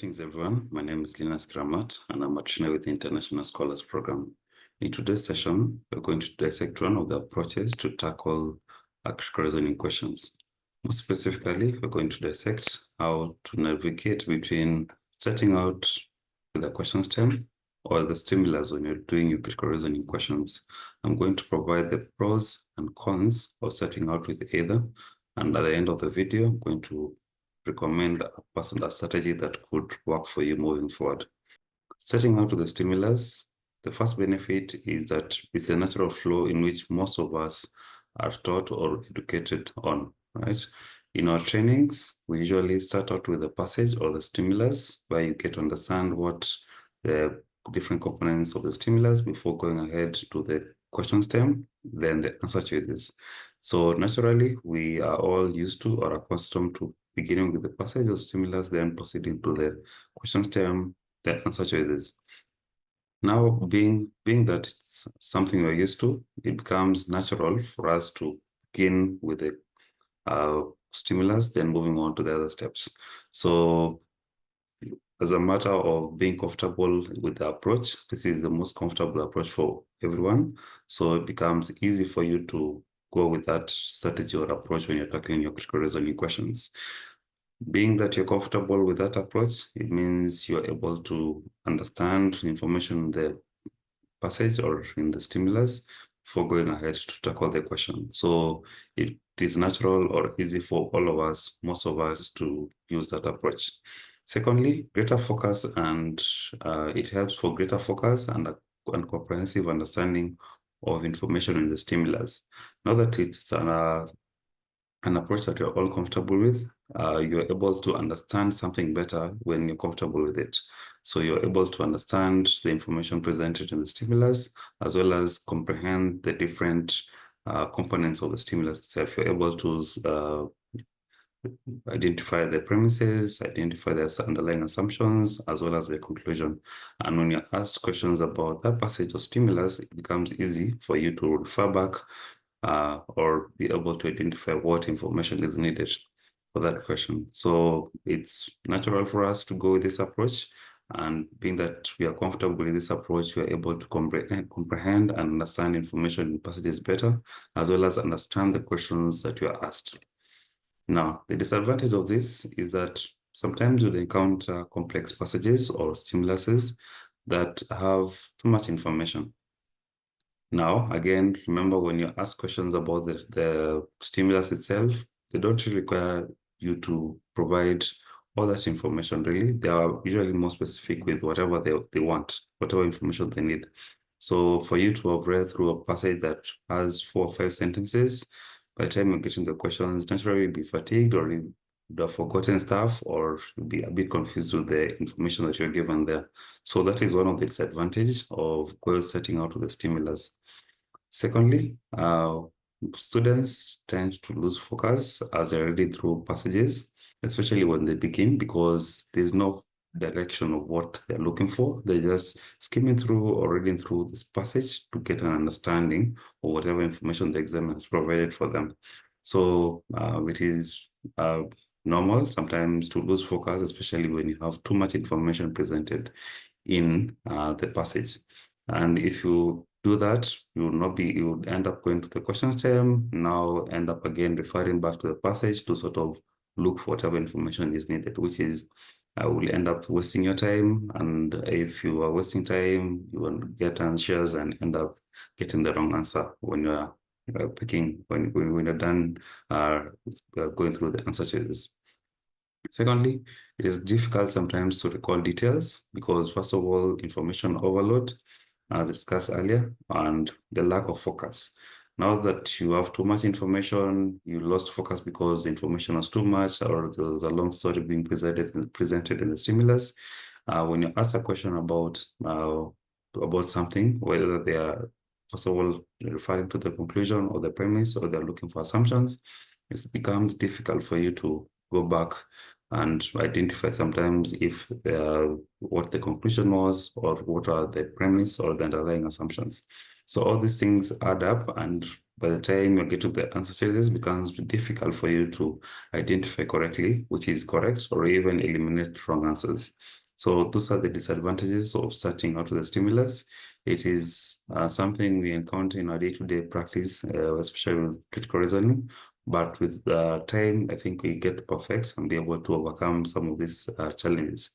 Greetings, everyone. My name is Linus Kramat, and I'm a trainer with the International Scholars Program. In today's session, we're going to dissect one of the approaches to tackle critical reasoning questions. More specifically, we're going to dissect how to navigate between starting out with a question stem or the stimulus when you're doing your critical reasoning questions. I'm going to provide the pros and cons of starting out with either, and at the end of the video, I'm going to recommend a strategy that could work for you moving forward. Starting out with the stimulus, the first benefit is that it's a natural flow in which most of us are taught or educated on, right? In our trainings, we usually start out with the passage or the stimulus, where you get to understand what the different components of the stimulus before going ahead to the question stem, then the answer choices. So naturally, we are all used to or accustomed to beginning with the passage or stimulus, then proceeding to the question stem, the answer choices. Now, being that it's something we're used to, it becomes natural for us to begin with the stimulus, then moving on to the other steps. So as a matter of being comfortable with the approach, this is the most comfortable approach for everyone. So it becomes easy for you to go with that strategy or approach when you're tackling your critical reasoning questions. Being that you're comfortable with that approach, it means you're able to understand the information in the passage or in the stimulus before going ahead to tackle the question. So it is natural or easy for all of us, most of us, to use that approach. Secondly, greater focus, and it helps for greater focus and comprehensive understanding of information in the stimulus. Now that it's an approach that you're all comfortable with, you're able to understand something better when you're comfortable with it. So you're able to understand the information presented in the stimulus, as well as comprehend the different components of the stimulus itself. You're able to identify the premises, identify the underlying assumptions, as well as the conclusion. And when you're asked questions about that passage or stimulus, it becomes easy for you to refer back or be able to identify what information is needed for that question. So it's natural for us to go with this approach. And being that we are comfortable with this approach, we are able to comprehend and understand information in passages better, as well as understand the questions that you are asked. Now, the disadvantage of this is that sometimes you'll encounter complex passages or stimuluses that have too much information. Now, again, remember when you ask questions about the stimulus itself, they don't really require you to provide all that information, really. They are usually more specific with whatever they want, whatever information they need. So for you to have read through a passage that has 4 or 5 sentences, by the time you're getting the questions, naturally you'll be fatigued or you would have forgotten stuff or you'll be a bit confused with the information that you're given there. So that is one of the disadvantages of setting out with the stimulus. Secondly, students tend to lose focus as they're reading through passages, especially when they begin, because there's no direction of what they're looking for. They're just skimming through or reading through this passage to get an understanding of whatever information the examiner has provided for them. So it is normal sometimes to lose focus, especially when you have too much information presented in the passage. And if you do that, you would end up going to the question stem, now end up again referring back to the passage to sort of look for whatever information is needed, which is will end up wasting your time. And if you are wasting time, you will get anxious and end up getting the wrong answer when you are when you're done going through the answer choices. Secondly, it is difficult sometimes to recall details because, first of all, information overload, as discussed earlier, and the lack of focus. Now that you have too much information, you lost focus because the information was too much, or there was a long story being presented in the stimulus. When you ask a question about something, whether they are, first of all, referring to the conclusion or the premise, or they're looking for assumptions, it becomes difficult for you to go back and identify sometimes if what the conclusion was or what are the premise or the underlying assumptions. So all these things add up, and by the time you get to the answer choices, it becomes difficult for you to identify correctly which is correct or even eliminate wrong answers. So those are the disadvantages of starting out with the stimulus. It is something we encounter in our day-to-day practice, especially with critical reasoning. But with time, I think we get perfect and be able to overcome some of these challenges.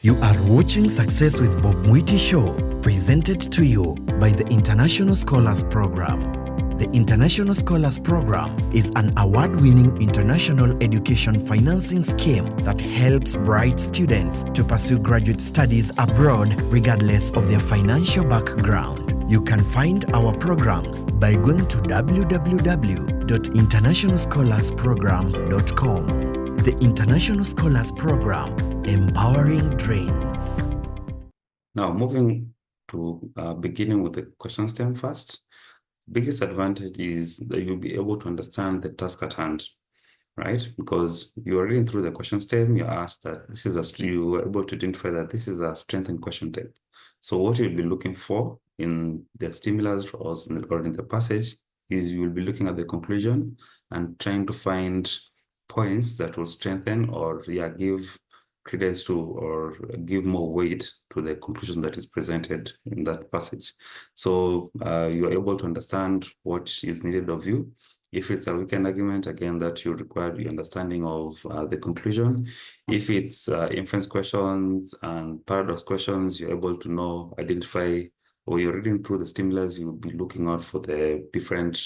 You are watching Success with Bob Mwiti Show, presented to you by the International Scholars Program. The International Scholars Program is an award-winning international education financing scheme that helps bright students to pursue graduate studies abroad regardless of their financial background. You can find our programs by going to www.internationalscholarsprogram.com. The International Scholars Program, empowering dreams. Now, moving to beginning with the question stem first. The biggest advantage is that you'll be able to understand the task at hand, right? Because you're reading through the question stem, you asked that this is you were able to identify that this is a strength in question type. So what you'll be looking for in the stimulus or in the passage is you will be looking at the conclusion and trying to find points that will strengthen or give credence to or give more weight to the conclusion that is presented in that passage. So you are able to understand what is needed of you. If it's a weekend argument, again, that you require the understanding of the conclusion. If it's inference questions and paradox questions, you're able to identify, or you're reading through the stimulus, you'll be looking out for the different,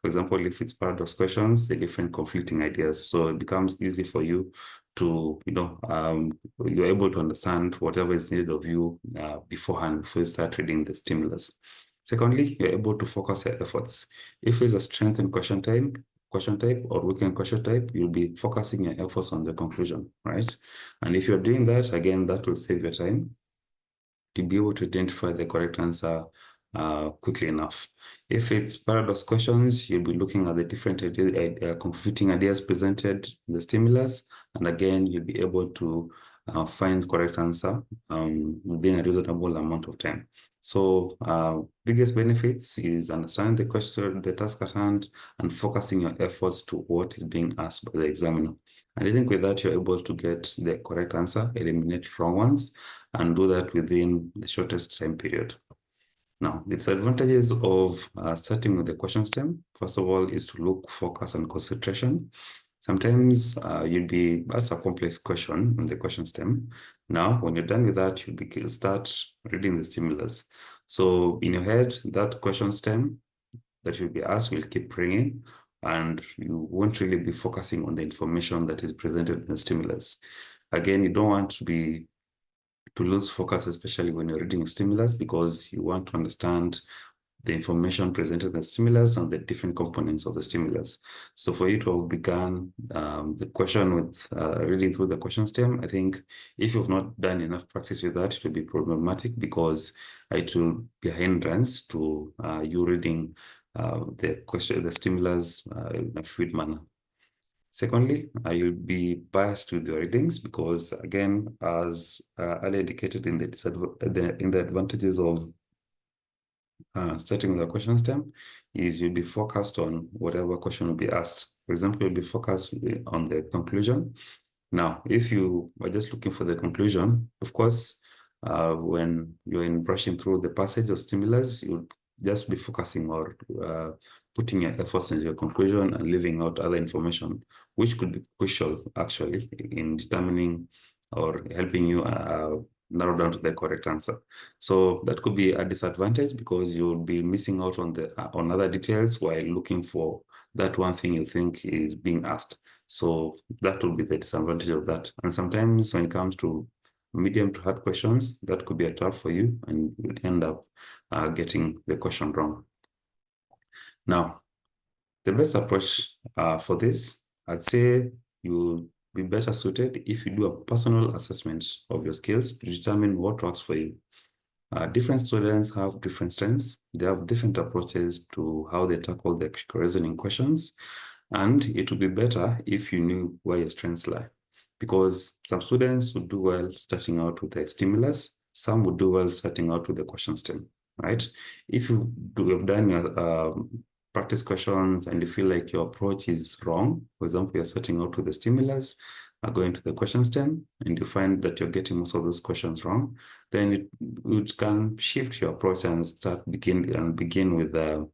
for example, if it's paradox questions, the different conflicting ideas. So it becomes easy for you to, you're able to understand whatever is needed of you beforehand before you start reading the stimulus. Secondly, you're able to focus your efforts. If it's a strength in question type or weekend question type, you'll be focusing your efforts on the conclusion, right? And if you're doing that, again, that will save your time to be able to identify the correct answer quickly enough. If it's paradox questions, you'll be looking at the different conflicting ideas presented in the stimulus, and again, you'll be able to find correct answer within a reasonable amount of time. So biggest benefits is understanding the question, the task at hand, and focusing your efforts to what is being asked by the examiner. And I think with that, you're able to get the correct answer, eliminate wrong ones, and do that within the shortest time period. Now, the disadvantages of starting with the question stem, first of all, is to look, focus, and concentration. Sometimes you'll be asked a complex question in the question stem. Now, when you're done with that, you'll start reading the stimulus. So in your head, that question stem that you'll be asked will keep ringing, and you won't really be focusing on the information that is presented in the stimulus. Again, you don't want to lose focus, especially when you're reading a stimulus, because you want to understand the information presented in the stimulus and the different components of the stimulus. So for you to have begun the question with reading through the question stem, I think if you've not done enough practice with that, it will be problematic because it will be a hindrance to you reading the stimulus in a fluid manner. Secondly, you'll be biased with your readings because, again, as earlier indicated in the advantages of starting with a question stem, is you'll be focused on whatever question will be asked. For example, you'll be focused on the conclusion. Now, if you are just looking for the conclusion, of course, when you're in brushing through the passage of stimulus, you'll just be focusing or putting your efforts in your conclusion and leaving out other information, which could be crucial actually in determining or helping you narrow down to the correct answer. So that could be a disadvantage because you'll be missing out on other details while looking for that one thing you think is being asked. So that will be the disadvantage of that. And sometimes when it comes to medium to hard questions, that could be a tough for you and you'll end up getting the question wrong. Now, the best approach for this, I'd say you'll be better suited if you do a personal assessment of your skills to determine what works for you. Different students have different strengths. They have different approaches to how they tackle the critical reasoning questions. And it would be better if you knew where your strengths lie. Because some students would do well starting out with a stimulus. Some would do well starting out with the question stem, right? If you have done your practice questions and you feel like your approach is wrong, for example, you're starting out with the stimulus, going to the question stem, and you find that you're getting most of those questions wrong, then you can shift your approach and begin with the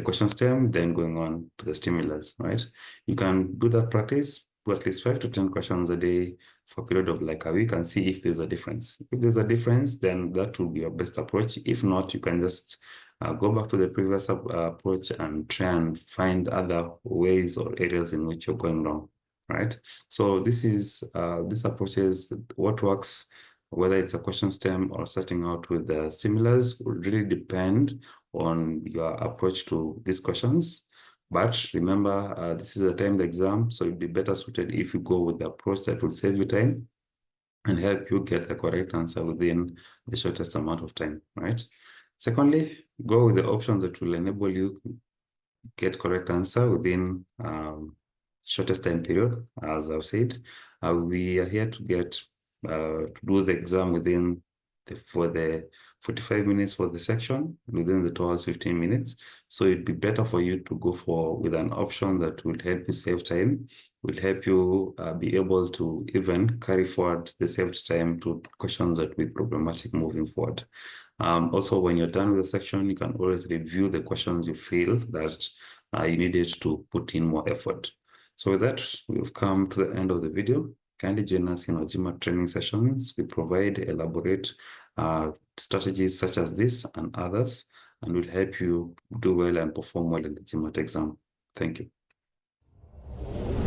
question stem, then going on to the stimulus, right? You can do that practice, do at least 5 to 10 questions a day for a period of like a week and see if there's a difference. If there's a difference, then that will be your best approach. If not, you can just go back to the previous approach and try and find other ways or areas in which you're going wrong, right? So this approaches, what works, whether it's a question stem or starting out with the stimulus, will really depend on your approach to these questions. But remember, this is a timed exam, so it'd be better suited if you go with the approach that will save you time and help you get the correct answer within the shortest amount of time, right? Secondly, go with the options that will enable you get correct answer within shortest time period. As I've said, we are here to do the exam within for the 45 minutes for the section, within the 2 hours 15 minutes. So it'd be better for you to go with an option that will help you save time, will help you be able to even carry forward the saved time to questions that will be problematic moving forward. Also, when you're done with the section, you can always review the questions you feel that you needed to put in more effort. So with that, we've come to the end of the video. Kindly join us in our GMAT training sessions. We provide elaborate strategies such as this and others, and will help you do well and perform well in the GMAT exam. Thank you.